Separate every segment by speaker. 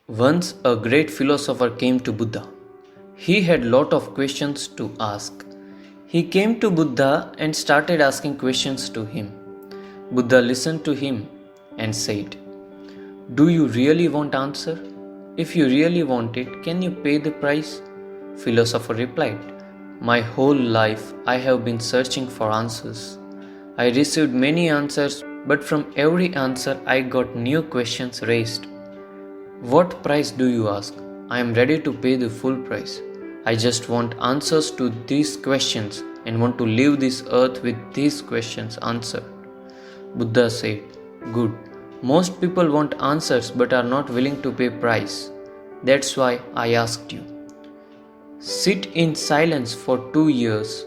Speaker 1: Once a great philosopher came to Buddha. He had lot of questions to ask. He came to Buddha and started asking questions to him. Buddha listened to him and said, "Do you really want answer? If you really want it, can you pay the price?" Philosopher replied, "My whole life I have been searching for answers. I received many answers, but from every answer I got new questions raised. What price do you ask? I am ready to pay the full price. I just want answers to these questions and want to leave this earth with these questions answered." Buddha said, "Good. Most people want answers but are not willing to pay price. That's why I asked you. Sit in silence for 2 years.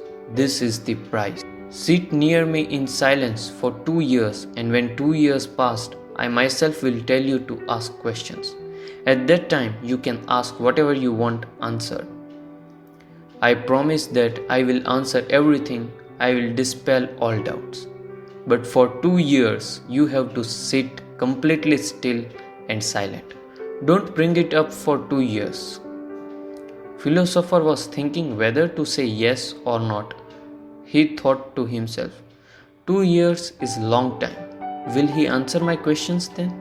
Speaker 1: This is the price. Sit near me in silence for 2 years, and when 2 years passed, I myself will tell you to ask questions. At that time, you can ask whatever you want answered. I promise that I will answer everything. I will dispel all doubts. But for 2 years, you have to sit completely still and silent. Don't bring it up for 2 years." Philosopher was thinking whether to say yes or not. He thought to himself, 2 years is a long time. Will he answer my questions then?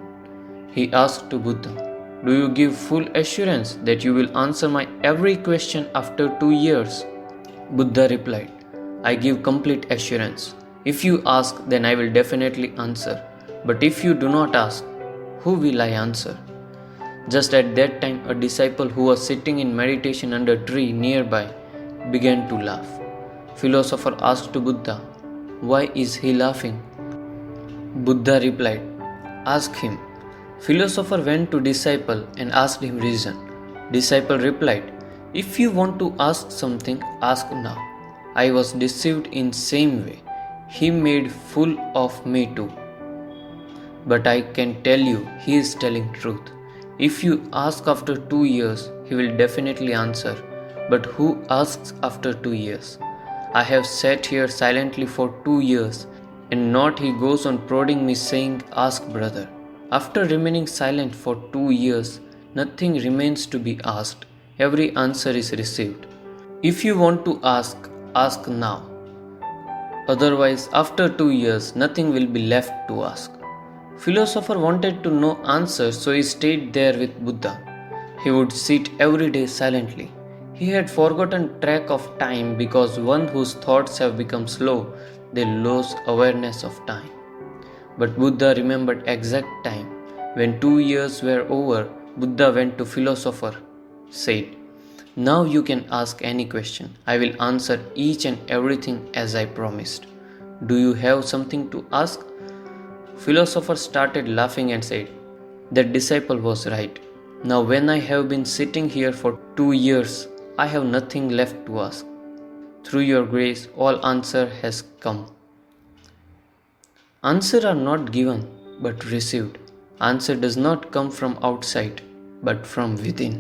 Speaker 1: He asked to Buddha, "Do you give full assurance that you will answer my every question after 2 years?" Buddha replied, "I give complete assurance. If you ask, then I will definitely answer. But if you do not ask, who will I answer?" Just at that time, a disciple who was sitting in meditation under a tree nearby began to laugh. Philosopher asked to Buddha, "Why is he laughing?" Buddha replied, "Ask him." Philosopher went to disciple and asked him reason. Disciple replied, "If you want to ask something, ask now. I was deceived in same way. He made fool of me too. But I can tell you, he is telling truth. If you ask after 2 years, he will definitely answer. But who asks after 2 years? I have sat here silently for 2 years, and not he goes on prodding me saying, 'Ask brother.' After remaining silent for 2 years, nothing remains to be asked. Every answer is received. If you want to ask, ask now. Otherwise, after 2 years, nothing will be left to ask." Philosopher wanted to know answers, so he stayed there with Buddha. He would sit every day silently. He had forgotten track of time because one whose thoughts have become slow, they lose awareness of time. But Buddha remembered exact time. When 2 years were over, Buddha went to Philosopher, said, "Now you can ask any question. I will answer each and everything as I promised. Do you have something to ask?" Philosopher started laughing and said, "That disciple was right. Now when I have been sitting here for 2 years, I have nothing left to ask. Through your grace, all answer has come." Answer are not given, but received. Answer does not come from outside, but from within.